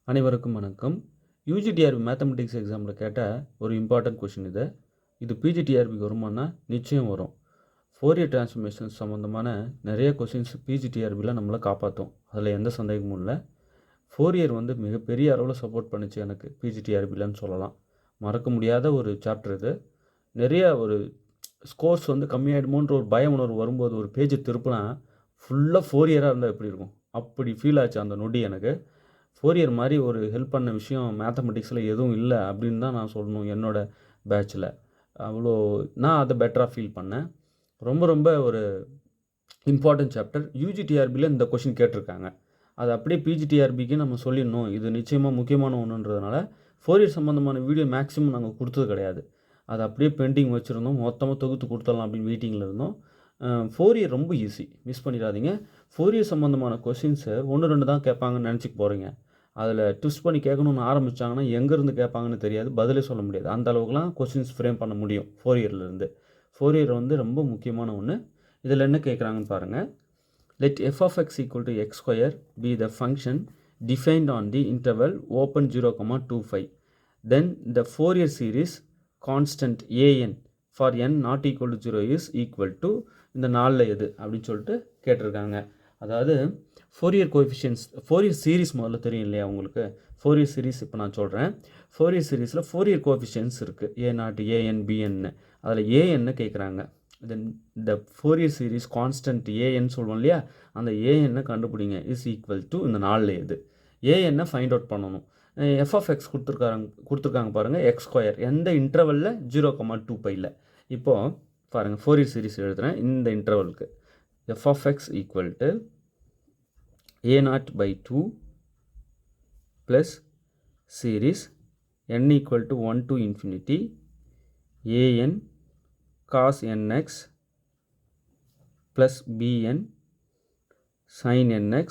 அனைவருக்கும் வணக்கம். UGTRB mathematics எக்ஸாமில் கேட்ட ஒரு இம்பார்ட்டன்ட் கொஷின் இது. இது பிஜிடிஆர்பிக்கு வருமானா நிச்சயம் வரும். ஃபோரியர் டிரான்ஸ்ஃபர்மேஷன்ஸ் சம்மந்தமான நிறைய கொஷின்ஸ் பிஜிடிஆர்பியில் நம்மளை காப்பாற்றும். அதில் எந்த சந்தேகமும் இல்லை. ஃபோரியர் மிகப்பெரிய அளவில் சப்போர்ட் பண்ணிச்சு எனக்கு பிஜிடிஆர்பிலன்னு சொல்லலாம். மறக்க முடியாத ஒரு சாப்டர் இது. நிறைய ஒரு ஸ்கோர்ஸ் கம்மியாயிடுமோன்ற ஒரு பய உணர்வு வரும்போது ஒரு பேஜை திருப்பினா ஃபுல்லாக ஃபோரியராக இருந்தால் எப்படி இருக்கும், அப்படி ஃபீல் ஆச்சு அந்த நொடி எனக்கு. ஃபோரியர் மாதிரி ஒரு ஹெல்ப் பண்ண விஷயம் மேத்தமெட்டிக்ஸில் எதுவும் இல்லை அப்படின்னு தான் நான் சொல்லணும். என்னோடய பேட்சில் அவ்வளோ நான் அதை பெட்டராக ஃபீல் பண்ணேன். ரொம்ப ஒரு இம்பார்ட்டன்ட் சாப்டர். யூஜிடிஆர்பியில் இந்த கொஷின் கேட்டிருக்காங்க. அது அப்படியே பிஜிடிஆர்பிக்கு நம்ம சொல்லிடணும், இது நிச்சயமாக முக்கியமான ஒன்றுன்றதுனால ஃபோரியர் சம்மந்தமான வீடியோ மேக்ஸிமம் நாங்கள் கொடுத்தது கிடையாது. அது அப்படியே பெண்டிங் வச்சுருந்தோம். மொத்தமாக தொகுத்து கொடுத்துடலாம் அப்படின்னு வெயிட்டிங்கில் இருந்தோம். ஃபோரியர் ரொம்ப ஈஸி, மிஸ் பண்ணிடாதீங்க. ஃபோரியர் சம்மந்தமான கொஷின்ஸை 1-2 தான் கேட்பாங்கன்னு நினச்சிக்க போகிறீங்க. அதில் ட்விஸ்ட் பண்ணி கேட்கணுன்னு ஆரம்பித்தாங்கன்னா எங்கேருந்து கேட்பாங்கன்னு தெரியாது, பதிலே சொல்ல முடியாது. அந்த அளவுக்குலாம் கொஷின்ஸ் ஃப்ரேம் பண்ண முடியும் ஃபோரியர்லேருந்து. ஃபோரியர் ரொம்ப முக்கியமான ஒன்று. இதில் என்ன கேட்குறாங்கன்னு பாருங்கள். Let f of x equal to x square be the function defined on the interval open 0,25. Then the Fourier series constant an for n not equal to 0 is equal to இந்த நாளில் எது அப்படின்னு சொல்லிட்டு கேட்டிருக்காங்க. அதாவது ஃபோரியர் கோஎஃபிஷியன்ஸ், ஃபோரியர் சீரிஸ் முதல்ல தெரியும் இல்லையா உங்களுக்கு. ஃபோரியர் சீரிஸ் இப்போ நான் சொல்கிறேன். ஃபோரியர் சீரிஸில் ஃபோரியர் கோஎஃபிஷியன்ஸ் இருக்குது, a0, an, bn. அதில் an கேட்குறாங்க. தென் இந்த ஃபோரியர் சீரிஸ் கான்ஸ்டன்ட் an சொல்லுவோம் இல்லையா, அந்த an கண்டுபிடிங்க. இஸ் ஈக்குவல் டு இந்த நாளில் எது, an ஃபைண்ட் அவுட் பண்ணணும். எஃப் ஆஃப் எக்ஸ் கொடுத்துருக்காங்க பாருங்கள், எக்ஸ் ஸ்கொயர் எந்த இன்டர்வலில் 0,25. இப்போது பாருங்கள், ஃபோரியர் சீரிஸ் எழுதுகிறேன். இந்த இன்டர்வலுக்கு f of x equal to a0/2 plus series n equal to 1 to infinity an cos nx plus bn sin nx.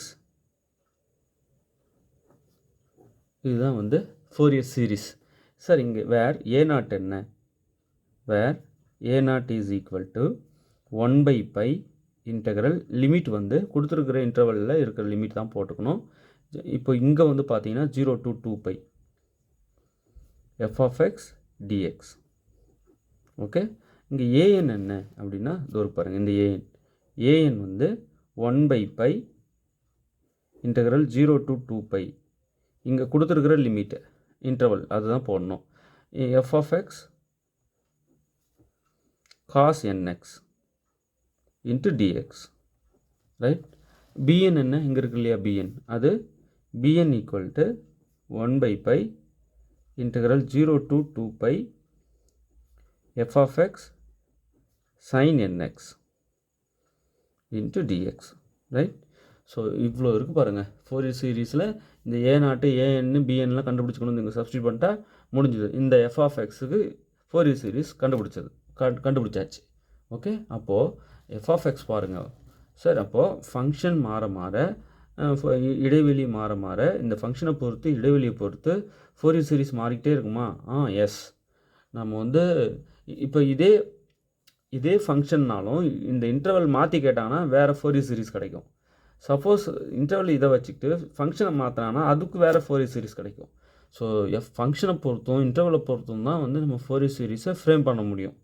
இதுதான் ஃபோரியர் சீரிஸ். சார் இங்கே வேர் a0 என்ன, where a0 is equal to 1/π integral limit கொடுத்துருக்கிற இன்டர்வலில் இருக்கிற limit தான் போட்டுக்கணும். இப்போ இங்கே பார்த்தீங்கன்னா 0 to 2π f of x dx. Okay, இங்கே an என்ன அப்படின்னா இதோ பாருங்கள், இந்த an 1/π இன்டெக்ரல் 0 to 2π. இங்கே கொடுத்துருக்கிற லிமிட் இன்டர்வல் அதுதான் போடணும். f of x cos nx into dx, right. bn என்ன இங்கே இருக்கு இல்லையா, bn, அது bn equal to 1/π integral 0 to 2π f of x sin nx into dx, right. So இவ்வளோ இருக்குது பாருங்கள். ஃபோரியர் சீரீஸில் இந்த a0, an, bnலாம் கண்டுபிடிச்சிக்கணும். இங்கே சப்ஸ்டியூட் பண்ணிட்டா முடிஞ்சுது. இந்த f of xக்கு ஃபோரியர் சீரீஸ் கண்டுபிடிச்சாச்சு. ஓகே, அப்போது f of x பாருங்கள் சார். அப்போது ஃபங்க்ஷன் மாற இடைவெளி மாற இந்த ஃபங்க்ஷனை பொறுத்து இடைவெளியை பொறுத்து ஃபோரியர் சீரிஸ் மாறிக்கிட்டே இருக்குமா? எஸ். நம்ம இப்போ இதே ஃபங்க்ஷன்னாலும் இந்த இன்டர்வல் மாற்றி கேட்டாங்கன்னா வேறு ஃபோரியர் சீரிஸ் கிடைக்கும். சப்போஸ் இன்டர்வல் இதை வச்சுக்கிட்டு ஃபங்க்ஷனை மாற்றினாங்கன்னா அதுக்கு வேறு ஃபோரியர் சீரிஸ் கிடைக்கும். ஸோ ஃபங்க்ஷனை பொறுத்தும் இன்டர்வலை பொறுத்தும் தான் நம்ம ஃபோரியர் சீரிஸை ஃப்ரேம் பண்ண முடியும்.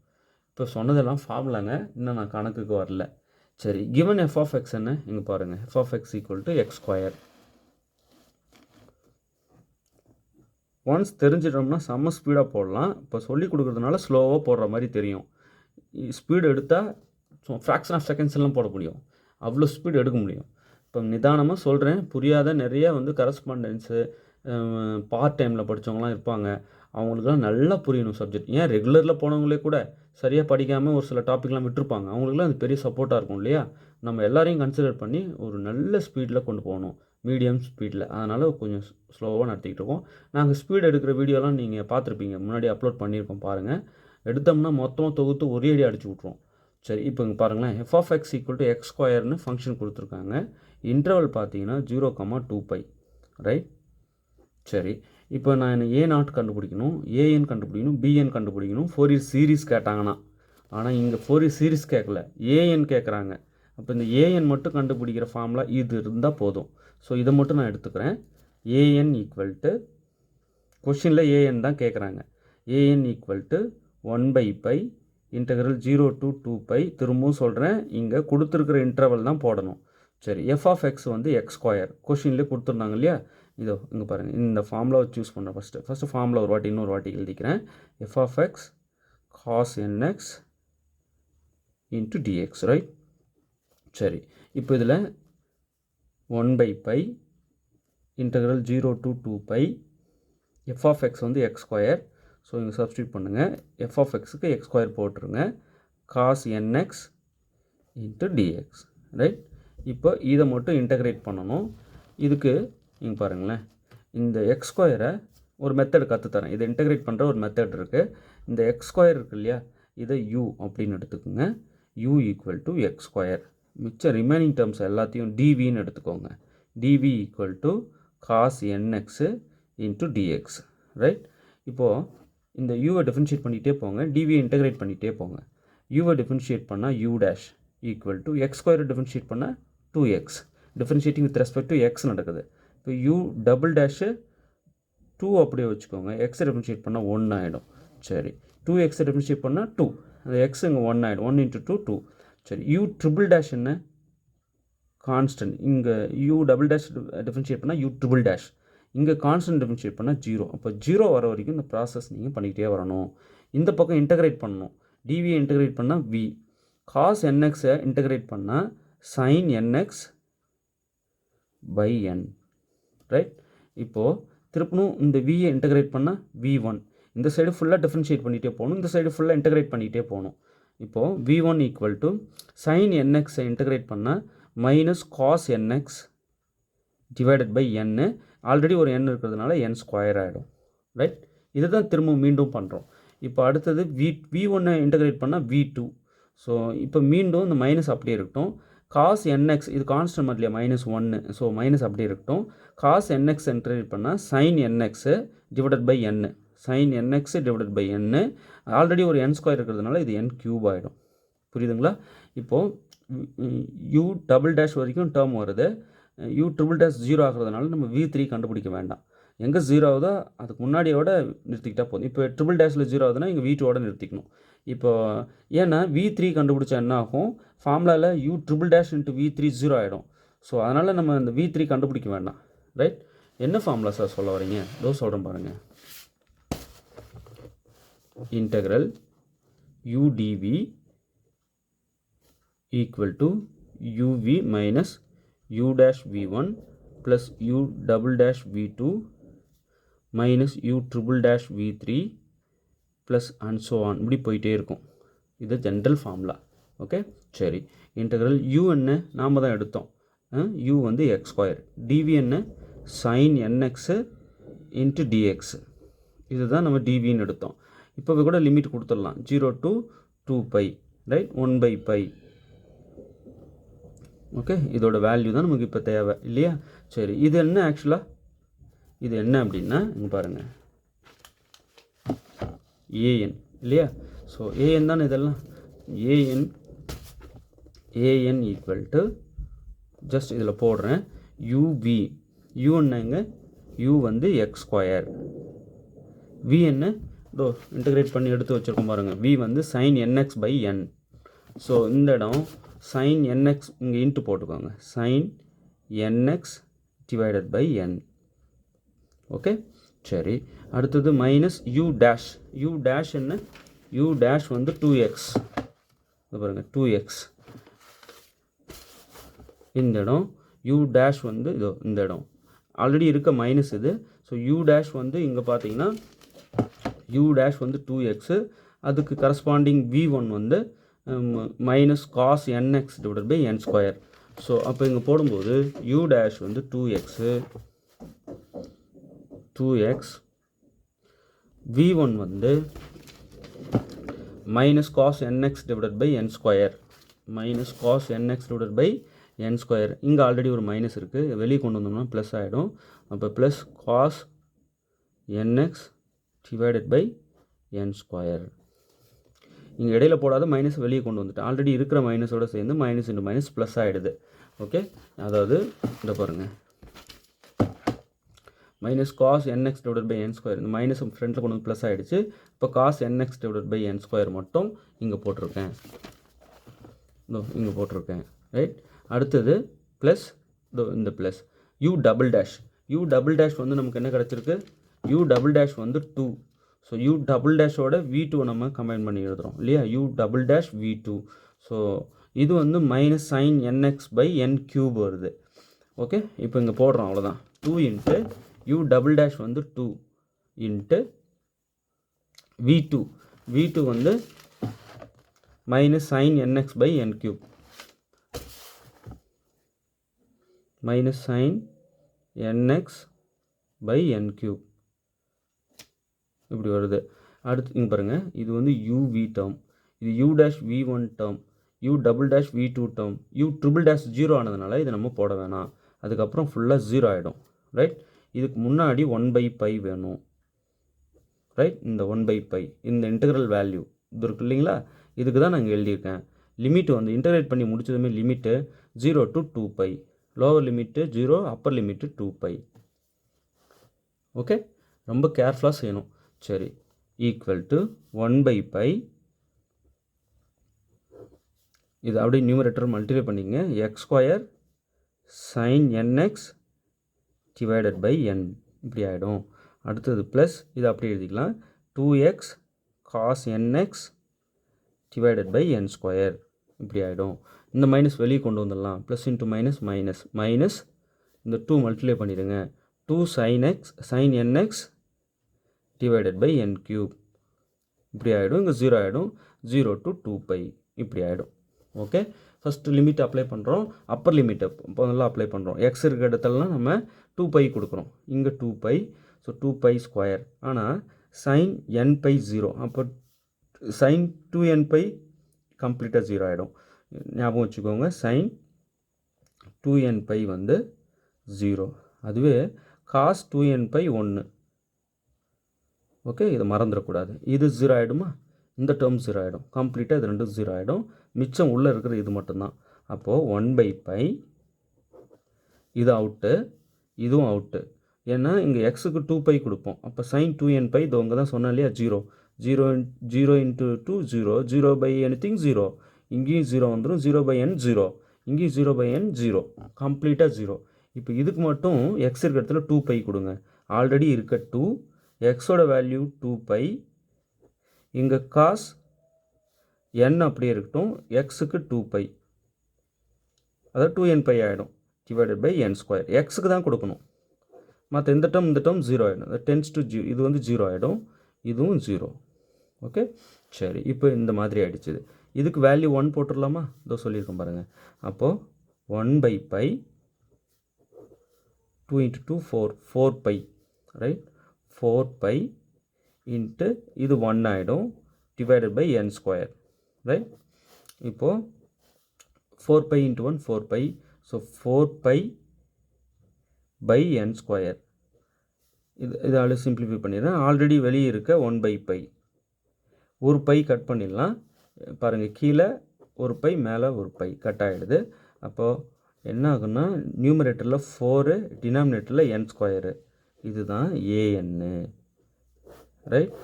இப்போ சொன்னதெல்லாம் ஃபார்முலாங்க, இன்னும் நான் கணக்குக்கு வரல. சரி, கிவன் எஃப் ஆஃப் எக்ஸ் என்ன இங்கே பாருங்கள். F of x equal to x square. Once தெரிஞ்சிட்டோம்னா செம்ம ஸ்பீடாக போடலாம். இப்போ சொல்லி கொடுக்குறதுனால ஸ்லோவாக போடுற மாதிரி தெரியும். ஸ்பீடு எடுத்தால் ஃப்ராக்ஷன் ஆஃப் செகண்ட்ஸ் எல்லாம் போட முடியும், அவ்வளோ ஸ்பீடு எடுக்க முடியும். இப்போ நிதானமாக சொல்கிறேன். புரியாத நிறைய கரஸ்பாண்டன்ஸு பார்ட் டைமில் படித்தவங்களாம் இருப்பாங்க. அவங்களுக்குலாம் நல்லா புரியணும் சப்ஜெக்ட். ஏன் ரெகுலரில் போனவங்களே கூட சரியாக படிக்காமல் ஒரு சில டாப்பிக்லாம் விட்டுருப்பாங்க. அவங்களுக்குலாம் அது பெரிய சப்போர்ட்டாக இருக்கும் இல்லையா. நம்ம எல்லாரையும் கன்சிடர் பண்ணி ஒரு நல்ல ஸ்பீடில் கொண்டு போகணும், மீடியம் ஸ்பீடில். அதனால் கொஞ்சம் ஸ்லோவாக நடத்திக்கிட்டு இருக்கோம். நாங்கள் ஸ்பீடு எடுக்கிற வீடியோலாம் நீங்கள் பார்த்துருப்பீங்க, முன்னாடி அப்லோட் பண்ணியிருக்கோம் பாருங்கள். எடுத்தோம்னா மொத்தமாக தொகுத்து ஒரே அடி அடிச்சு விட்ருவோம். சரி, இப்போ இங்கே பாருங்களேன். F of x equal to x ஸ்கொயர்னு ஃபங்க்ஷன் கொடுத்துருக்காங்க. இன்டர்வல் பார்த்தீங்கன்னா 0,2π, ரைட். சரி, இப்போ நான் a0 கண்டுபிடிக்கணும், an கண்டுபிடிக்கணும், bn கண்டுபிடிக்கணும். ஃபோரியர் சீரிஸ் கேட்டாங்கன்னா, ஆனால் இங்கே ஃபோரியர் சீரிஸ் கேட்கல, an கேட்குறாங்க. அப்போ இந்த an மட்டும் கண்டுபிடிக்கிற ஃபார்முலா இது இருந்தால் போதும். ஸோ இதை மட்டும் நான் எடுத்துக்கிறேன். ஏஎன் ஈக்குவல் டு கொஷினில் ஏஎன் தான் கேட்குறாங்க. A n equal to 1/π integral 0 to 2π. திரும்பவும் சொல்கிறேன், இங்கே கொடுத்துருக்கிற இன்டர்வல் தான் போடணும். சரி, எஃப் ஆஃப் எக்ஸ் வந்து எக்ஸ் ஸ்கொயர் கொஷின்லேயே கொடுத்துருந்தாங்க இல்லையா? இதோ இங்கே பாருங்கள், இந்த ஃபார்முலாவை சூஸ் பண்ணுறேன். ஃபஸ்ட்டு ஃபார்முலா ஒரு வாட்டி இன்னொரு வாட்டி எழுதிக்கிறேன். F of x cos n x into d x, right? சரி, இப்போ இதில் 1/π integral 0 to 2π f of x வந்து எக்ஸ் ஸ்கொயர். ஸோ இங்கே சப்ஸ்டியூட் பண்ணுங்கள். எஃப் ஆஃப் எக்ஸுக்கு எக்ஸ் ஸ்கொயர் போட்டுருங்க. Cos n x into d x, right? இப்போ இதை மட்டும் இன்டெகிரேட் பண்ணணும். இதுக்கு நீங்கள் பாருங்களேன், இந்த எக்ஸ் ஸ்கொயரை ஒரு மெத்தட் கற்றுத்தரேன். இதை இன்டெகிரேட் பண்ணுற ஒரு மெத்தட் இருக்குது. இந்த எக்ஸ் ஸ்கொயர் இருக்குது இல்லையா, இதை யூ அப்படின்னு எடுத்துக்கோங்க. U equal to x square. மிச்சம் ரிமைனிங் டேர்ம்ஸ் எல்லாத்தையும் டிவின்னு எடுத்துக்கோங்க. D v equal to cos n x into d x, right? இப்போது இந்த யூவை டிஃபரன்ஷியேட் பண்ணிகிட்டே போங்க, டிவியை இன்டெகிரேட் பண்ணிகிட்டே போங்க. யூவை டிஃபரன்ஷியேட் பண்ணால் u dash equal to x ஸ்கொயரை டிஃபரன்ஷியேட் பண்ணால் 2x. Differentiating with respect to x நடக்குது. இப்போ யூ டபுள் டேஷு 2 அப்படியே வச்சுக்கோங்க. எக்ஸை டிஃபரன்ஷியேட் பண்ணால் 1 ஆகிடும். சரி, 2x டிஃபரன்ஷியேட் பண்ணால் 2, அந்த எக்ஸ் இங்கே 1 ஆகிடும். 1 × 2 2. சரி, யூ ட்ரிபிள் டேஷ் என்ன? கான்ஸ்டன்ட். இங்கே யூ டபுள் டேஷ் டிஃபரன்ஷியேட் பண்ணால் யூ ட்ரிபிள் டேஷ். இங்கே கான்ஸ்டன்ட் டிஃபரன்ஷியேட் பண்ணால் 0. அப்போ 0 வர வரைக்கும் இந்த ப்ராசஸ் நீங்கள் பண்ணிக்கிட்டே வரணும். இந்த பக்கம் இன்டெகிரேட் பண்ணணும். டிவியை இன்டெகிரேட் பண்ணால் v. காஸ் என்எக்ஸை இன்டெகிரேட் பண்ணால் sin nx by n, right? இப்போது திருப்பணும் இந்த வியை இன்டெகிரேட் பண்ணால் v1. இந்த சைடு ஃபுல்லாக டிஃபரன்ஷியேட் பண்ணிகிட்டே போகணும், இந்த சைடு ஃபுல்லாக இன்டெகிரேட் பண்ணிகிட்டே போகணும். இப்போது v1 ஈக்குவல் டு sin nxஐ இன்டெகிரேட் பண்ணால் minus cos nx divided by n. Already ஒரு n இருக்கிறதுனால n ஸ்கொயர் ஆகிடும், ரைட்? இதை தான் திரும்ப மீண்டும் பண்ணுறோம். இப்போ அடுத்தது v1ஐ இன்டெகிரேட் பண்ணால் v2. ஸோ இப்போ மீண்டும் இந்த மைனஸ் அப்படியே இருக்கட்டும். காஸ் nx இது கான்ஸ்டன்ட் மாதிரியா -1, ஸோ மைனஸ் அப்படியே இருக்கட்டும். காஸ் nx இன்டெகிரேட் பண்ணால் sin nx divided by n. sin nx divided by n. Already ஒரு n ஸ்கொயர் இருக்கிறதுனால இது n கியூப் ஆகிடும். புரியுதுங்களா? இப்போது u டபுள் டேஷ் வரைக்கும் டேர்ம் வருது. u ட்ரிபிள் டேஷ் 0 ஆகிறதுனால நம்ம v3 கண்டுபிடிக்க வேண்டாம். எங்கே 0 ஆகுதோ அதுக்கு முன்னாடியோட நிறுத்திக்கிட்டால் போதும். இப்போ ட்ரிபிள் டேஷில் 0 ஆகுதுன்னா இங்கே v2ஓட நிறுத்திக்கணும். இப்போ ஏன்னா v3 கண்டுபிடிச்சா என்ன ஆகும், ஃபார்முலாவில் u triple dash into v3 0 ஆகிடும். ஸோ அதனால் நம்ம இந்த v3 கண்டுபிடிக்க வேண்டாம், ரைட்? என்ன ஃபார்முலா சார் சொல்ல வரீங்க? இதோ சொல்கிறேன் பாருங்கள். Integral u dv equal to uv minus u dash v1 plus u double dash v2 minus u triple dash v3 plus and so on, இப்படி போயிட்டே இருக்கும். இது ஜென்ரல் ஃபார்முலா. ஓகே, சரி. இன்டெக்ரல் u என்ன நாம் தான் எடுத்தோம். u வந்து எக்ஸ் ஸ்கொயர். dv என்ன sin nx இன்ட்டு dx. இதுதான் நம்ம dvன்னு எடுத்தோம். இப்போ கூட லிமிட் கொடுத்துடலாம். 0 to 2π, ரைட்? 1/π. ஓகே, இதோட வேல்யூ தான் நமக்கு இப்போ தேவை இல்லையா? சரி, இது என்ன ஆக்சுவலாக இது என்ன அப்படின்னா இங்கே பாருங்கள், an இல்லையா? ஸோ an தான் இதெல்லாம். an ஈக்குவல் டு ஜஸ்ட் இதில் போடுறேன் uv. u என்னங்க? u வந்து எக்ஸ் ஸ்கொயர். v என்ன? இதோ இன்டெகிரேட் பண்ணி எடுத்து வச்சுருக்கோம் பாருங்கள். v வந்து sin nx பை n. ஸோ இந்த இடம் sin nx இங்கே இன்ட்டு போட்டுக்கோங்க. sin nx divided by n. Okay, சரி. அடுத்தது minus u dash. u dash என்ன? u டேஷ் வந்து 2x. இது பாருங்கள் 2x. இந்த இடம் u டேஷ் வந்து இதோ இந்த இடம் ஆல்ரெடி இருக்க மைனஸ் இது. ஸோ u டேஷ் வந்து இங்கே பார்த்தீங்கன்னா u டேஷ் வந்து 2x. அதுக்கு கரஸ்பாண்டிங் v1 வந்து minus cos nx divided by n square. So அப்போ இங்கே போடும்போது u டேஷ் வந்து 2x v1 வந்து minus cos nx divided by n square. Minus cos nx divided by n square. இங்கே already ஒரு மைனஸ் இருக்குது, வெளியே கொண்டு வந்தோம்னா ப்ளஸ் ஆகிடும். அப்போ plus cos nx divided by n square. இங்கே இடையில போடாத மைனஸ் வெளியே கொண்டு வந்துட்டேன். ஆல்ரெடி இருக்கிற மைனஸோடு சேர்ந்து மைனஸ் இன்ட்டு மைனஸ் ப்ளஸ் ஆகிடுது. ஓகே, அதாவது இந்த பாருங்கள், minus cos n x divided by n square. இந்த மைனஸ் ஃப்ரண்ட்டில் கொண்டு வந்து ப்ளஸ் ஆகிடுச்சு. இப்போ cos n x divided by n square மட்டும் இங்கே போட்டிருக்கேன். இங்கே போட்டிருக்கேன். ரைட். அடுத்தது ப்ளஸ் இந்த plus u double dash. U double dash வந்து நமக்கு என்ன கிடச்சிருக்கு? யூ டபுள் டேஷ் வந்து 2. ஸோ யூ டபுள் டேஷோட V2 நம்ம கம்பைன் பண்ணி எழுதுகிறோம் இல்லையா? You double dash V2. So இது வந்து minus sine n x by n cube வருது. ஓகே, இப்போ இங்கே போடுறோம், அவ்வளோதான். 2 இன்ட்டு யூ டபுள் டேஷ் வந்து 2 இன்ட்டு V2. V2 வந்து minus sine n x by n cube. Minus sine n x by n cube இப்படி வருது. அடுத்து இங்கே பாருங்கள், இது வந்து UV டேர்ம், இது U dash V1 term, U double dash V2 term, U triple dash 0 ஆனதுனால இதை நம்ம போட வேணாம். அதுக்கப்புறம் ஃபுல்லாக 0 ஆகிடும். ரைட். இதுக்கு முன்னாடி 1/π வேணும். ரைட். இந்த 1/π இந்த இன்டெக்ரல் வேல்யூ இது இருக்கு இல்லைங்களா? இதுக்கு தான் நாங்கள் எழுதியிருக்கேன். லிமிட் வந்து இன்டெகிரேட் பண்ணி முடிச்சதுமே limit 0 to 2π. Lower limit 0, upper limit 2π. Okay, ரொம்ப கேர்ஃபுல்லாக செய்யணும். சரி, ஈக்குவல் டு 1/π. இது அப்படியே நியூமரேட்டர் மல்டிப்ளை பண்ணிங்க. X square sine n x divided by n இப்படி ஆகிடும். அடுத்தது ப்ளஸ் இது அப்படியே எழுதிக்கலாம். 2x cos n x divided by n square இப்படி ஆகிடும். இந்த மைனஸ் வெளியே கொண்டு வந்துடலாம். Plus into minus minus minus இந்த 2 மல்டிப்ளை பண்ணிடுங்க. 2 sine n x divided by n cube இப்படி ஆகிடும். இங்கே 0 ஆகிடும். 0 to 2π இப்படி ஆகிடும். ஓகே, ஃபஸ்ட்டு லிமிட் அப்ளை பண்ணுறோம். அப்பர் லிமிட்டை இப்போ நல்லா அப்ளை பண்ணுறோம். எக்ஸ் இருக்கிற இடத்துலலாம் நம்ம 2π கொடுக்குறோம். இங்கே 2π. So 2π square. ஆனால் சைன் nπ 0. அப்போ சைன் 2nπ கம்ப்ளீட்டாக 0 ஆகிடும். ஞாபகம் வச்சுக்கோங்க, சைன் 2nπ வந்து 0. அதுவே காஸ் 2nπ 1. ஓகே, இதை மறந்துடக்கூடாது. இது 0 ஆகிடுமா? இந்த டேர்ம் 0 ஆகிடும். கம்ப்ளீட்டாக இது ரெண்டும் 0 ஆகிடும். மிச்சம் உள்ளே இருக்கிறது இது மட்டும்தான். அப்போது 1/π இது அவுட்டு, இதுவும் அவுட்டு. ஏன்னா இங்கே எக்ஸுக்கு 2π கொடுப்போம். அப்போ சைன் 2nπ இது அவங்க தான் சொன்னேன் இல்லையா? 0 0 இன்ட்டு 2 0 0 anything 0. இங்கேயும் 0 வந்துடும். 0/n 0. இங்கேயும் 0/n 0. கம்ப்ளீட்டாக 0. இப்போ இதுக்கு மட்டும் எக்ஸ் இருக்கிற இடத்துல 2π கொடுங்க. ஆல்ரெடி இருக்க 2, எக்ஸோட வேல்யூ 2π. இங்கே காஸ் n அப்படியே இருக்கட்டும். எக்ஸுக்கு 2π, அதாவது 2nπ ஆகிடும். Divided by n square. எக்ஸுக்கு தான் கொடுக்கணும். மற்ற இந்த டேர்ம் 0 ஆகிடும். Tends to 0. இது வந்து 0 ஆகிடும். இதுவும் 0. ஓகே, சரி. இப்போ இந்த மாதிரி ஆகிடுச்சு. இதுக்கு வேல்யூ 1 போட்டுடலாமா? இதோ சொல்லியிருக்கோம் பாருங்கள். அப்போது 1/π 2 × 2 4 4π. ரைட். 4π இன்ட்டு இது 1 ஆகிடும். Divided by n square. Right. இப்போது 4π × 1 4π. So 4π by n square. இதால் சிம்பிளிஃபை பண்ணிடுறேன். ஆல்ரெடி வெளியே இருக்க 1/π. ஒரு பை கட் பண்ணிடலாம். பாருங்கள், கீழே ஒரு பை, மேலே ஒரு பை கட் ஆகிடுது. அப்போது என்ன ஆகுன்னா, நியூமரேட்டரில் 4, டினாமினேட்டரில் என் ஸ்கொயரு. இதுதான் ஏஎன்னு. ரைட்.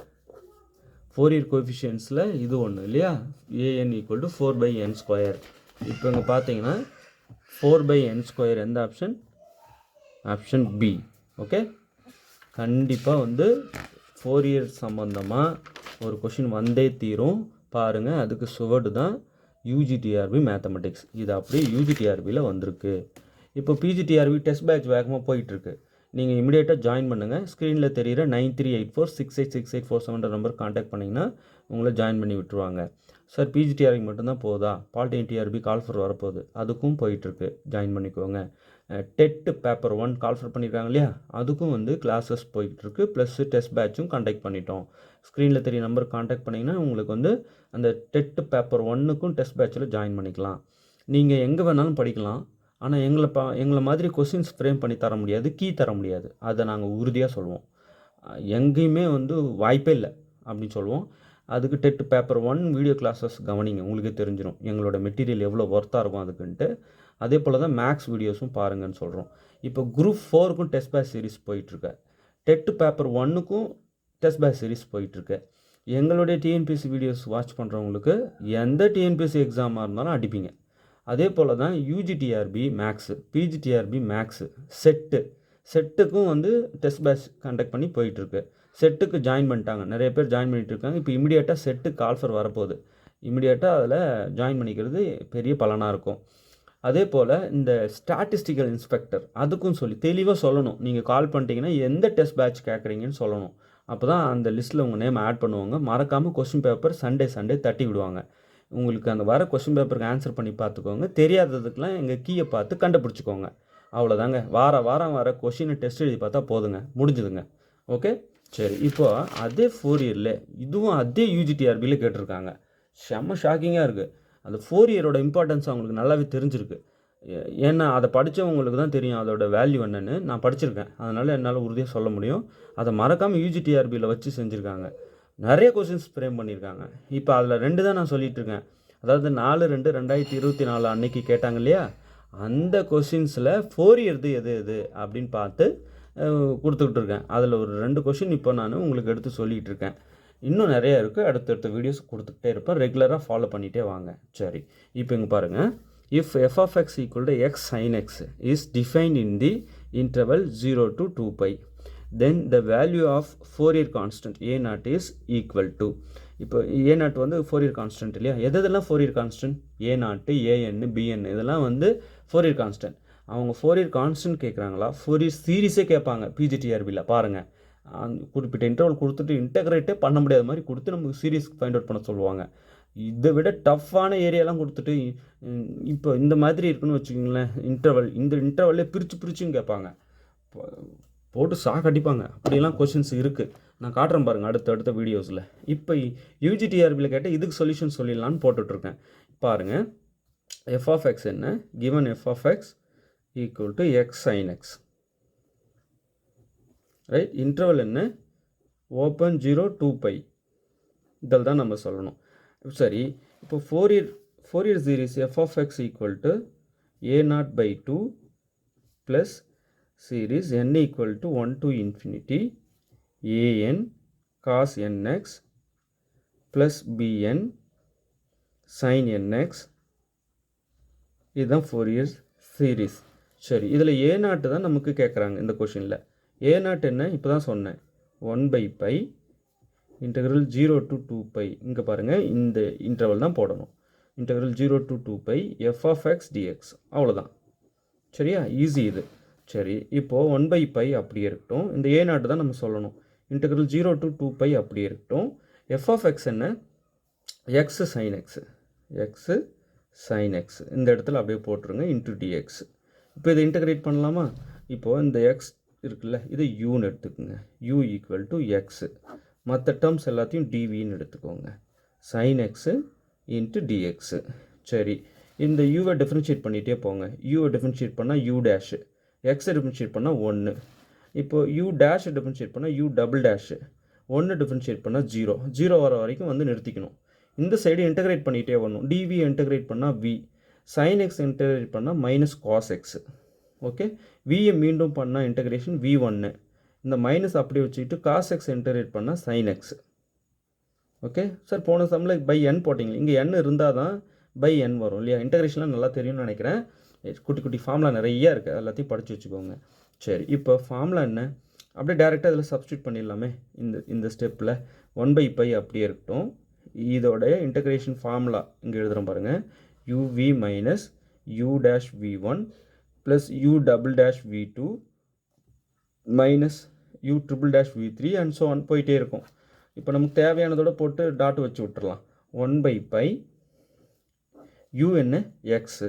ஃபோரியர் கோஎஃபிஷியன்ட்ஸில் இது ஒன்று இல்லையா? an = 4/n square. இப்போ இங்கே பார்த்தீங்கன்னா 4/n ஸ்கொயர் எந்த ஆப்ஷன்? Option B. ஓகே, கண்டிப்பாக வந்து ஃபோரியர் சம்மந்தமாக ஒரு கொஷின் வந்தே தீரும். பாருங்கள், அதுக்கு சுவடு தான் யூஜிடிஆர்பி மேத்தமெட்டிக்ஸ். இது அப்படியே யூஜிடிஆர்பியில் வந்திருக்கு. இப்போ பிஜிடிஆர்பி டெஸ்ட் பேட்ச் வேகமாக போயிட்டுருக்கு. நீங்கள் இமிடியேட்டாக ஜாயின் பண்ணுங்கள். ஸ்க்ரீனில் தெரிகிற 9384686847 நம்பர் காண்டாக்ட் பண்ணிங்கன்னா உங்களை ஜாயின் பண்ணி விட்டுருவாங்க. சார் பிஜிடிஆர்பி மட்டும்தான் போதா? பாலிடெக்னிக் டிஆர்பி கால்ஃபர் வரப்போகுது, அதுக்கும் போயிட்டுருக்கு, ஜாயின் பண்ணிக்கோங்க. டெட்டு பேப்பர் 1 கால்ஃபர் பண்ணியிருக்காங்க இல்லையா? அதுக்கும் வந்து கிளாஸஸ் போயிட்டுருக்கு. ப்ளஸ் டெஸ்ட் பேட்சும் காண்டாக்ட் பண்ணிட்டோம். ஸ்க்ரீனில் தெரிய நம்பர் காண்டாக்ட் பண்ணிங்கன்னா உங்களுக்கு வந்து அந்த டெட்டு பேப்பர் 1க்கும் டெஸ்ட் பேட்சில் ஜாயின் பண்ணிக்கலாம். நீங்கள் எங்கே வேணாலும் படிக்கலாம். ஆனால் எங்களை மாதிரி கொஸ்டின்ஸ் ஃப்ரேம் பண்ணி தர முடியாது, கீ தர முடியாது. அதை நாங்கள் உறுதியாக சொல்லுவோம். எங்கேயுமே வந்து வாய்ப்பே இல்லை அப்படின்னு சொல்லுவோம். அதுக்கு டெட்டு பேப்பர் 1 வீடியோ கிளாஸஸ் கவனிங்க, உங்களுக்கே தெரிஞ்சிடும் எங்களோட மெட்டீரியல் எவ்வளோ ஒர்த்தாக இருக்கும் அதுக்குன்ட்டு. அதே போல் தான் மேக்ஸ் வீடியோஸும் பாருங்கன்னு சொல்கிறோம். இப்போ குரூப் 4க்கும் டெஸ்ட் பேட்ச் சீரிஸ் போயிட்டுருக்கு. டெட் பேப்பர் 1க்கும் டெஸ்ட் பேட்ச் சீரிஸ் போயிட்டுருக்கு. எங்களுடைய டிஎன்பிஎஸ்சி வீடியோஸ் வாட்ச் பண்ணுறவங்களுக்கு எந்த டிஎன்பிஎஸ்சி எக்ஸாமாக இருந்தாலும் அடிப்பீங்க. அதே போல் தான் யூஜிடிஆர்பி மேக்ஸு, பிஜிடிஆர்பி மேக்ஸு, செட்டுக்கும் வந்து டெஸ்ட் பேட்ச் கண்டக்ட் பண்ணி போயிட்டுருக்கு. செட்டுக்கு ஜாயின் பண்ணிட்டாங்க, நிறைய பேர் ஜாயின் பண்ணிகிட்டு இருக்காங்க. இப்போ இமிடியேட்டாக செட்டுக்கு ஆல்ஃபர் வரப்போகுது. இமிடியேட்டாக அதில் ஜாயின் பண்ணிக்கிறது பெரிய பலனாக இருக்கும். அதே போல் இந்த ஸ்டாட்டிஸ்டிக்கல் இன்ஸ்பெக்டர் அதுக்கும் தெளிவாக சொல்லணும். நீங்கள் கால் பண்ணிட்டீங்கன்னா எந்த டெஸ்ட் பேட்ச் கேட்குறீங்கன்னு சொல்லணும். அப்போ தான் அந்த லிஸ்ட்டில் உங்கள் நேம் ஆட் பண்ணுவாங்க. மறக்காமல் கொஸ்டின் பேப்பர் சண்டே தட்டி விடுவாங்க. உங்களுக்கு அந்த வர கொஸ்டின் பேப்பருக்கு ஆன்சர் பண்ணி பார்த்துக்கோங்க. தெரியாததுக்கெலாம் எங்கள் கீயை பார்த்து கண்டுபிடிச்சிக்கோங்க. அவ்வளோதாங்க. வாரம் வர கொஷினை டெஸ்ட் எழுதி பார்த்தா போதுங்க, முடிஞ்சுதுங்க. ஓகே, சரி. இப்போ அதே 4 இயரில் இதுவும் அதே யூஜிடிஆர்பியில் கேட்டிருக்காங்க. செம்ம ஷாக்கிங்காக இருக்குது. அந்த 4 இயரோட இம்பார்ட்டன்ஸ் அவங்களுக்கு நல்லாவே தெரிஞ்சிருக்கு. ஏன்னா அதை படித்தவங்களுக்கு தான் தெரியும் அதோட வேல்யூ என்னென்னு. நான் படிச்சிருக்கேன், அதனால் என்னால் உறுதியாக சொல்ல முடியும். அதை மறக்காமல் யூஜிடிஆர்பியில் வச்சு செஞ்சுருக்காங்க. நிறைய கொஷின்ஸ் ஃப்ரேம் பண்ணியிருக்காங்க. இப்போ அதில் 2 தான் நான் சொல்லிகிட்ருக்கேன். அதாவது 4/2/2024 அன்னைக்கு கேட்டாங்க இல்லையா, அந்த கொஷின்ஸில் 4 இயர்து எது அப்படின்னு பார்த்து கொடுத்துக்கிட்டுருக்கேன். அதில் ஒரு 2 கொஷின் இப்போ நான் உங்களுக்கு எடுத்து சொல்லிகிட்டு இருக்கேன். இன்னும் நிறையா இருக்குது. அடுத்தடுத்த வீடியோஸ் கொடுத்துக்கிட்டே இருப்பேன். ரெகுலராக ஃபாலோ பண்ணிகிட்டே வாங்க. சரி, இப்போ இங்கே பாருங்கள். If f of x equal to x sin x is defined in the interval 0 to 2 pi, then the value of Fourier constant a0 is equal to. இப்போ a0 வந்து Fourier constant இல்லையா? எதெல்லாம் Fourier constant? a0, an, bn இதெல்லாம் வந்து Fourier constant. அவங்க Fourier constant கேட்குறாங்களா, Fourier சீரீஸே கேட்பாங்க பிஜிடிஆர்பியில். பாருங்கள், குறிப்பிட்ட இன்டர்வல் கொடுத்துட்டு இன்டகிரேட்டே பண்ண முடியாத மாதிரி கொடுத்து நமக்கு சீரீஸ் ஃபைண்ட் அவுட் பண்ண சொல்லுவாங்க. இதை விட டஃப்பான ஏரியாலாம் கொடுத்துட்டு இப்போ இந்த மாதிரி இருக்குன்னு வச்சுக்கோங்களேன், இந்த இன்டர்வல்லே பிரிச்சும் கேட்பாங்க. போட்டு சாக்கடிப்பாங்க. அப்படிலாம் கொஷின்ஸ் இருக்குது. நான் காட்டுறேன் பாருங்கள் அடுத்த வீடியோஸில். இப்போ யூஜிடிஆர்பியில் கேட்டால் இதுக்கு சொல்யூஷன் சொல்லிடலான்னு போட்டுட்ருக்கேன். பாருங்கள், எஃப் ஆஃப் எக்ஸ் என்ன, given f of x equal to x sine x, right. Interval என்ன, ஓப்பன் 0 2 பை. இதில் தான் நம்ம சொல்லணும். சரி, இப்போ Fourier series f of x equal to a0/2 plus series n equal to 1 to infinity an cos nx plus bn sin nx. இதுதான் Fourier series. சரி, இதில் a0 தான் நமக்கு கேட்குறாங்க இந்த கொஷினில். a0 என்ன, இப்போ தான் சொன்னேன், 1/π இன்டெக்ரல் 0 to 2 பை. இங்கே பாருங்கள், இந்த இன்டர்வல் தான் போடணும். Integral 0 to 2 pi f of x d x. அவ்வளோதான். சரியா, ஈஸி இது. சரி, இப்போது 1/π அப்படியே இருக்கட்டும். இந்த a0 தான் நம்ம சொல்லணும். இன்டெக்ரல் 0 to 2 பை அப்படியே இருக்கட்டும். எஃப் ஆஃப் எக்ஸ் என்ன, எக்ஸ் சைன் எக்ஸ். இந்த இடத்துல அப்படியே போட்டுருங்க, இன்ட்டு டிஎக்ஸ். இப்போ இதை இன்டெகிரேட் பண்ணலாமா? இப்போது இந்த எக்ஸ் இருக்குல்ல, இதை யூன்னு எடுத்துக்கோங்க. U equal to x. மற்ற டேர்ம்ஸ் எல்லாத்தையும் டிவின்னு எடுத்துக்கோங்க. Sign x into dx. சரி, இந்த யூவை டிஃப்ரென்ஷியேட் பண்ணிகிட்டே போங்க. யூவை டிஃப்ரென்ஷியேட் பண்ணால் யூ டேஷு, எக்ஸை டிஃப்ரென்ஷியேட் பண்ணால் 1. இப்போது யூ டேஷை டிஃப்ரென்ஷியேட் பண்ணால் யூ டபுள் டேஷு, 1 டிஃப்ரென்ஷியேட் பண்ணால் 0 வர வரைக்கும் வந்து நிறுத்திக்கணும். இந்த சைடு இன்டகிரேட் பண்ணிகிட்டே வரணும். டிவி இன்டகிரேட் பண்ணால் வி, சைன் எக்ஸ் இன்டகிரேட் பண்ணால் மைனஸ் காஸ் எக்ஸு. ஓகே, வியை மீண்டும் பண்ணால் இன்டகிரேஷன் v1. இந்த மைனஸ் அப்படியே வச்சுக்கிட்டு காஸ் எக்ஸ் இன்டகிரேட் பண்ணால் சைன் எக்ஸ். ஓகே சார், போன சம்மில் பை என் போட்டிங்க. இங்கே என் இருந்தால் தான் பை என் வரும் இல்லையா? இன்டகிரேஷன்லாம் நல்லா தெரியும்னு நினைக்கிறேன். குட்டி ஃபார்முலா நிறையா இருக்குது, எல்லாத்தையும் படித்து வச்சுக்கோங்க. சரி, இப்போ ஃபார்முலா என்ன, அப்படியே டேரெக்டாக இதில் சப்ஸ்டியூட் பண்ணிடலாமே. இந்த ஸ்டெப்பில் 1/π அப்படியே இருக்கட்டும். இதோடைய இன்டகிரேஷன் ஃபார்முலா இங்கே எழுதுகிறோம் பாருங்கள். uv minus u dash v1 plus u double dash v2 minus u triple dash v3 and so one போயிட்டே இருக்கும். இப்போ நமக்கு தேவையானதோட போட்டு டாட் வச்சு விட்டுறலாம். 1/π u என்ன எக்ஸு,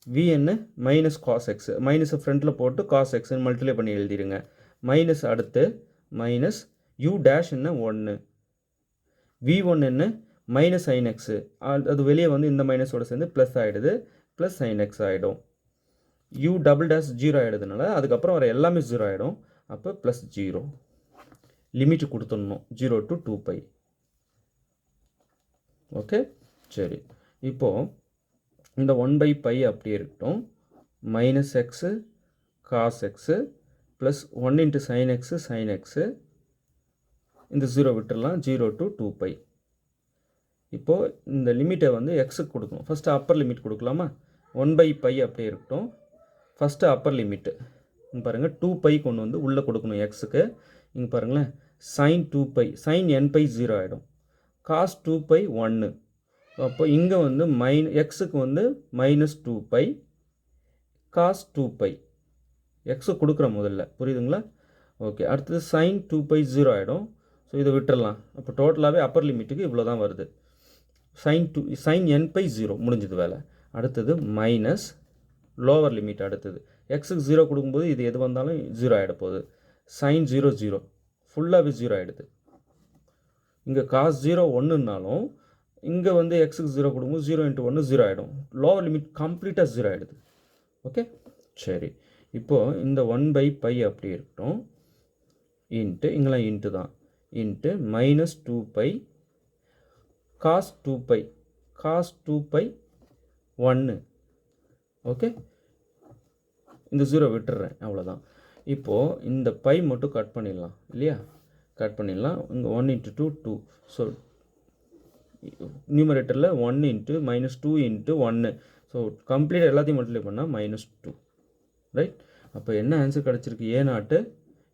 v என்ன மைனஸ் காஸ் எக்ஸு, மைனஸை ஃப்ரண்ட்டில் போட்டு காஸ் எக்ஸ்ன்னு மல்டிப்ளை பண்ணி எழுதிடுங்க. மைனஸ் அடுத்து மைனஸ் u டேஷ் என்ன 1, v1 என்ன மைனஸ் சைன் எக்ஸு, அது வெளியே வந்து இந்த மைனஸோட சேர்ந்து ப்ளஸ் ஆகிடுது, ப்ளஸ் சைன் எக்ஸ் ஆகிடும். u டபுள் டேஷ் 0 ஆகிடுதுனால அதுக்கப்புறம் வர எல்லாமே 0 ஆகிடும். அப்போ ப்ளஸ் 0 லிமிட் கொடுத்துடணும் 0 to 2π. ஓகே, சரி. இப்போது இந்த 1/π அப்படியே இருக்கட்டும். Minus x cos x plus 1 into sine x sine x, இந்த 0 விட்டுடலாம், 0 to 2π. இப்போது இந்த லிமிட்டை வந்து எக்ஸுக்கு கொடுக்கணும். ஃபஸ்ட்டு அப்பர் லிமிட் கொடுக்கலாமா? 1/π அப்படியே இருக்கட்டும். ஃபஸ்ட்டு அப்பர் லிமிட்டு இங்கே பாருங்கள் 2π கொண்டு வந்து உள்ளே கொடுக்கணும் எக்ஸுக்கு. இங்கே பாருங்களேன், sin 2π, sin nπ 0 ஆகிடும், cos 2π 1. அப்போ இங்கே வந்து எக்ஸுக்கு வந்து -2π cos 2π எக்ஸு கொடுக்குற முதல்ல, புரியுதுங்களா? ஓகே, அடுத்தது sin 2π 0 ஆகிடும். ஸோ இதை விட்டுடலாம். அப்போ டோட்டலாகவே அப்பர் லிமிட்டுக்கு இவ்வளோ தான் வருது. sin nπ 0 முடிஞ்சது வேலை. அடுத்தது மைனஸ் லோவர் லிமிட். அடுத்தது எக்ஸுக்கு 0 கொடுக்கும்போது இது எது வந்தாலும் 0 ஆகிட போகுது. sin 0 0 ஃபுல்லாகவே 0 ஆகிடுது. இங்கே cos 0 1னாலும் இங்கே வந்து எக்ஸுக்கு 0 கொடுக்கும்போது 0 × 1 0 ஆகிடும். லோவர் லிமிட் கம்ப்ளீட்டாக 0 ஆகிடுது. ஓகே, சரி. இப்போது இந்த 1/π அப்படி இருக்கட்டும், இன்ட்டு இங்கெல்லாம் இன்ட்டு தான், இன்ட்டு -2π cos 2π 1. ஓகே, இந்த 0 விட்டுறேன், அவ்வளோதான். இப்போது இந்த பை மட்டும் கட் பண்ணிடலாம் இல்லையா? கட் பண்ணிடலாம். இங்கே 1 × 2 2. ஸோ நியூமரேட்டரில் 1 இன்ட்டு -2 இன்ட்டு 1. ஸோ கம்ப்ளீட் எல்லாத்தையும் மல்டிப்ளை பண்ணால் -2. ரைட்? அப்போ என்ன ஆன்சர் கிடச்சிருக்கு?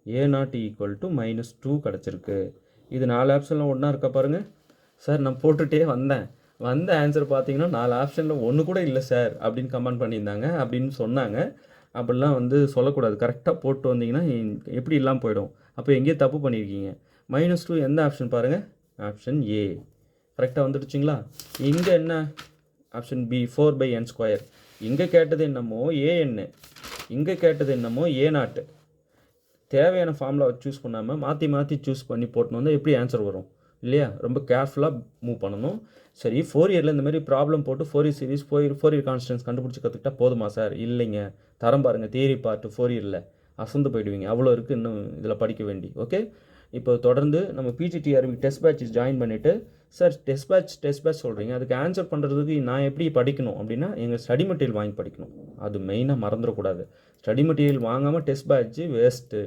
a0 ஈக்குவல் டு -2 கிடச்சிருக்கு. இது 4 ஆப்ஷனில் ஒன்றா இருக்கா பாருங்கள். சார் நான் போட்டுகிட்டே வந்த ஆன்சர் பார்த்தீங்கன்னா 4 ஆப்ஷனில் ஒன்று கூட இல்லை சார் அப்படின்னு கமெண்ட் பண்ணியிருந்தாங்க, அப்படின்னு சொன்னாங்க. அப்படிலாம் வந்து சொல்லக்கூடாது. கரெக்டாக போட்டு வந்தீங்கன்னா எப்படி இல்லாமல் போயிடும். அப்போ எங்கேயோ தப்பு பண்ணியிருக்கீங்க. -2 எந்த ஆப்ஷன் பாருங்கள்? Option A. கரெக்டாக வந்துடுச்சிங்களா? இங்கே என்ன? Option B 4/n². இங்கே கேட்டது என்னமோ an, இங்கே கேட்டது என்னமோ a0. தேவையான ஃபார்முலா சூஸ் பண்ணாமல் மாற்றி மாற்றி சூஸ் பண்ணி போட்டுன்னு வந்தால் எப்படி ஆன்சர் வரும் இல்லையா? ரொம்ப கேர்ஃபுல்லாக மூவ் பண்ணணும். சரி, 4 இயரில் இந்த மாதிரி ப்ராப்ளம் போட்டு 4 இயர் சீரிஸ் 4 இயர் கான்ஸ்டன்ஸ் கண்டுபிடிச்சி கற்றுக்கிட்டா போதுமா சார்? இல்லைங்க, தரம் பாருங்கள். தியரி பார்ட்டு 4 இயரில் அசந்து போயிடுவீங்க. அவ்வளோ இருக்குது இன்னும் இதில் படிக்க வேண்டி. ஓகே, இப்போ தொடர்ந்து நம்ம பிஜிடிஆர்பி டெஸ்ட் பேட்ச் ஜாயின் பண்ணிவிட்டு, சார் டெஸ்ட் பேட்ச் சொல்கிறீங்க, அதுக்கு ஆன்சர் பண்ணுறதுக்கு நான் எப்படி படிக்கணும் அப்படின்னா, எங்கள் ஸ்டடி மெட்டீரியல் வாங்கி படிக்கணும். அது மெயினாக மறந்துடக்கூடாது. ஸ்டடி மெட்டீரியல் வாங்காமல் டெஸ்ட் பேட்ச்சு வேஸ்ட்டு,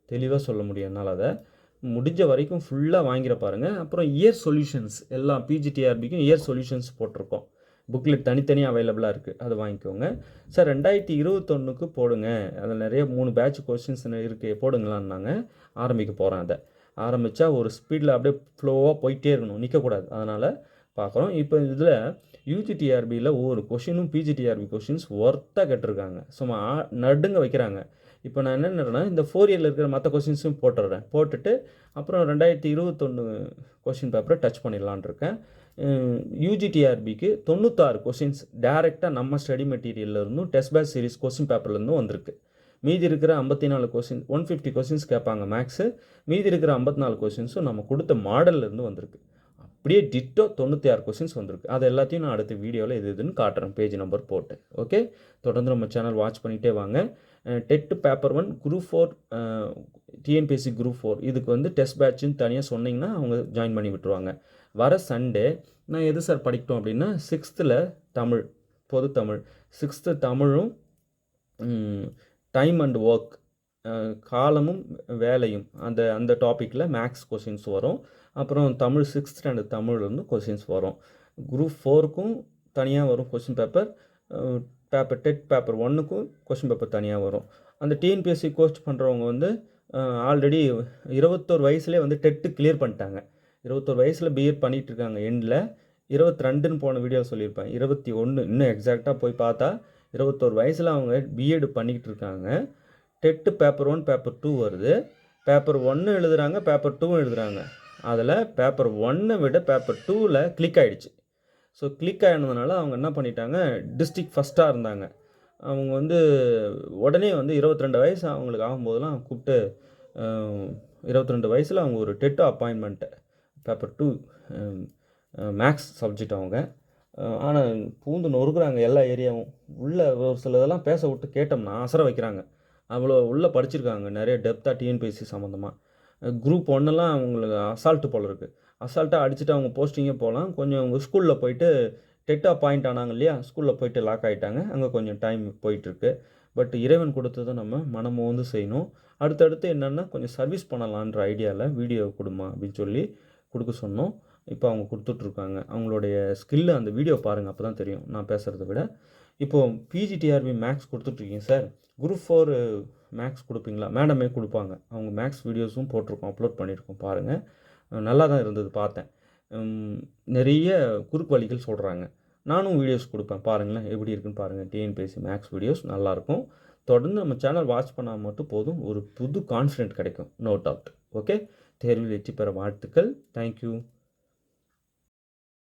தெளிவாக சொல்ல முடியும் என்னால். அதை முடிஞ்ச வரைக்கும் ஃபுல்லாக வாங்கிற பாருங்கள். அப்புறம் இயர் சொல்யூஷன்ஸ் எல்லாம் பிஜிடிஆர்பிக்கும் இயர் சொல்யூஷன்ஸ் போட்டிருக்கோம். புக்லெட் தனித்தனியாக அவைலபிளாக இருக்குது, அதை வாங்கிக்கோங்க. சார் 2021க்கு போடுங்க, அதில் நிறைய 3 பேட்ச் கொஸ்டின்ஸ் இருக்குது, போடுங்களான்னாங்க. ஆரம்பிக்க போகிறேன். அதை ஆரம்பித்தா ஒரு ஸ்பீடில் அப்படியே ஃப்ளோவாக போயிட்டே இருக்கணும், நிற்கக்கூடாது. அதனால் பார்க்குறோம். இப்போ இதில் யூஜிடிஆர்பியில் ஒவ்வொரு கொஷினும் பிஜிடிஆர்பி கொஷின்ஸ் ஒர்த்தாக கேட்டிருக்காங்க, சும்மா நடுங்க வைக்கிறாங்க. இப்போ நான் என்னென்னா இந்த 4 இயரில் இருக்கிற மற்ற கொஷின்ஸும் போட்டுட்டு அப்புறம் 2021 கொஷின் பேப்பரை டச் பண்ணிடலான் இருக்கேன். யூஜிடிஆர்பிக்கு 96 கொஷின்ஸ் டேரெக்டாக நம்ம ஸ்டடி மெட்டீரியல்லேருந்தும் டெஸ்ட் பேட்ச் சீரிஸ் கொஷின் பேப்பர்லேருந்தும் வந்திருக்கு. மீதி இருக்கிற 54 கொஷின் 150 கொஷின்ஸ் கேட்பாங்க மேக்ஸு. மீதி இருக்கிற 54 கொஷின்ஸும் நம்ம கொடுத்த மாடல்லேருந்து வந்திருக்கு. அப்படியே டிட்டோ 96 கொஷின்ஸ் வந்திருக்கு. அது எல்லாத்தையும் நான் அடுத்த வீடியோவில் இதுன்னு காட்டுறேன், பேஜ் நம்பர் போட்டு. ஓகே, தொடர்ந்து நம்ம சேனல் வாட்ச் பண்ணிகிட்டே வாங்க. Dead paper 1 group 4 TNPSC group 4 இதுக்கு வந்து டெஸ்ட் பேட்சுன்னு தனியாக சொன்னிங்கன்னா அவங்க ஜாயின் பண்ணி விட்டுருவாங்க. வர சண்டே நான் எது சார் படிக்கட்டும் அப்படின்னா 6th தமிழ், பொது தமிழ் 6th தமிழும் டைம் அண்ட் ஒர்க், காலமும் வேலையும், அந்த டாப்பிக்கில் மேக்ஸ் கொஷின்ஸ் வரும். அப்புறம் தமிழ் 6th ஸ்டாண்டர்ட் தமிழ்லேருந்து கொஷின்ஸ் வரும். குரூப் 4க்கும் தனியாக வரும் கொஷின் பேப்பர். டெட் பேப்பர் 1க்கும் கொஷின் பேப்பர் தனியாக வரும். அந்த டிஎன்பிஎஸ்சி கோர்ஸ் பண்ணுறவங்க வந்து ஆல்ரெடி 21 வயசுலேயே வந்து டெட்டு கிளியர் பண்ணிட்டாங்க. 21 வயசில் பிஎட் பண்ணிகிட்டு இருக்காங்க. எண்டில் 22ன்னு போன வீடியோ சொல்லியிருப்பேன். 21 இன்னும் எக்ஸாக்டாக போய் பார்த்தா 21 வயசில் அவங்க பிஎட் பண்ணிக்கிட்டு இருக்காங்க. டெட்டு பேப்பர் 1 பேப்பர் 2 வருது. பேப்பர் 1 எழுதுகிறாங்க, பேப்பர் 2 எழுதுகிறாங்க. அதில் பேப்பர் 1 விட பேப்பர் 2ல் கிளிக் ஆகிடுச்சு. ஸோ கிளிக் ஆகினதுனால அவங்க என்ன பண்ணிட்டாங்க, டிஸ்ட்ரிக்ட் ஃபஸ்ட்டாக இருந்தாங்க. அவங்க வந்து உடனே வந்து 22 வயசு அவங்களுக்கு ஆகும்போதெல்லாம் கூப்பிட்டு 22 வயசில் அவங்க ஒரு TET appointment paper 2 maths subject அவங்க. ஆனால் பூந்து நொறுக்குறாங்க எல்லா ஏரியாவும். உள்ளே ஒரு சில இதெல்லாம் பேச விட்டு கேட்டோம்னா அசர வைக்கிறாங்க. அவ்வளோ உள்ளே படிச்சிருக்காங்க, நிறைய டெப்த்தாக டிஎன்பிஎஸ்சி சம்மந்தமாக. குரூப் 1எல்லாம் அவங்களுக்கு அசால்ட்டு போல் இருக்குது. அசால்ட்டாக அடிச்சுட்டு அவங்க போஸ்டிங்கே போகலாம். கொஞ்சம் அவங்க ஸ்கூலில் போயிட்டு டெட்டாக பாயிண்ட் ஆனாங்க இல்லையா, ஸ்கூலில் போயிட்டு லாக் ஆகிட்டாங்க. அங்கே கொஞ்சம் டைம் போயிட்டுருக்கு. பட் இறைவன் கொடுத்ததை நம்ம மனமோந்து செய்யணும். அடுத்தடுத்து என்னென்னா கொஞ்சம் சர்வீஸ் பண்ணலான்ற ஐடியாவில் வீடியோ கொடுமா அப்படின்னு சொல்லி கொடுக்க சொன்னோம். இப்போ அவங்க கொடுத்துட்ருக்காங்க. அவங்களுடைய ஸ்கில்லு அந்த வீடியோ பாருங்கள், அப்போ தான் தெரியும் நான் பேசுகிறத விட. இப்போது பிஜிடிஆர்பி மேக்ஸ் கொடுத்துட்ருக்கீங்க சார், குரூப் 4 மேக்ஸ் கொடுப்பீங்களா? மேடமே கொடுப்பாங்க. அவங்க மேக்ஸ் வீடியோஸும் போட்டிருக்கோம், அப்லோட் பண்ணியிருக்கோம், பாருங்கள். நல்லா தான் இருந்தது பார்த்தேன். நிறைய குறுக்கு வழிகள் சொல்கிறாங்க. நானும் வீடியோஸ் கொடுப்பேன், பாருங்களேன் எப்படி இருக்குன்னு பாருங்கள். டிஎன்பிஎஸ்சி மேக்ஸ் வீடியோஸ் நல்லாயிருக்கும். தொடர்ந்து நம்ம சேனல் வாட்ச் பண்ணால் மட்டும் போதும், ஒரு புது கான்ஃபிடென்ட் கிடைக்கும், நோ டவுட். ஓகே, தேர்வில் வெற்றி பெற வாழ்த்துக்கள். தேங்க்யூ.